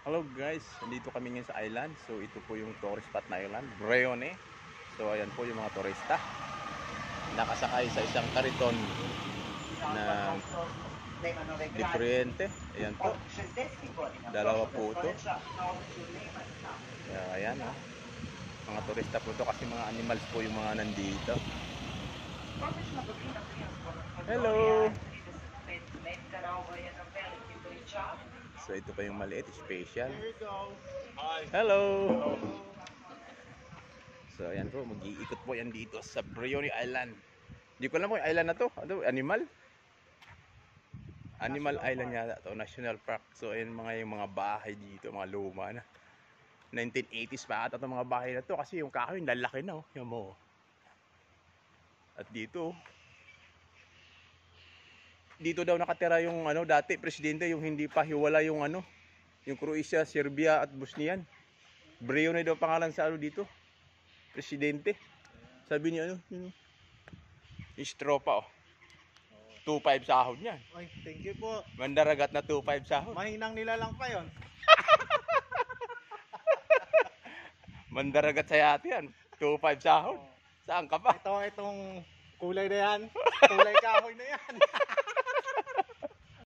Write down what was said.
Hello guys, nandito kami ngayon sa island. So ito po yung tourist spot na island, Breone. So ayan po yung mga turista. Nakasakay sa isang kariton na diferente. Ayan po. Dalawa po ito. Kaya ayan oh. Mga turista po ito kasi mga animals po yung mga nandito. Hello! So ito pa yung maliit, special. Hello! So ayan po, mag-iikot po yan dito sa Breone Island. Hindi ko alam kung island na to. Ano, animal? Animal Island yata to, National Park. So ayan yung mga bahay dito, mga luma na. 1980s pa ata itong mga bahay na to kasi yung kahoy lalaki na oh. Yan mo. At dito daw nakatira yung dati presidente, yung hindi pa hiwala yung yung Croatia, Serbia at Bosnian. Breone daw pangalan sa dito. Presidente. Sabi niya yung tropa oh. 2.5 sahod niya. Ay, thank you po. Mandaragat na 2.5 sahod. Mahinang nilalang pa yon. Mandaragat sa yate yan. 2.5 sahod. Saan ka pa? Itong kulay na yan. Kulay kahoy na yan.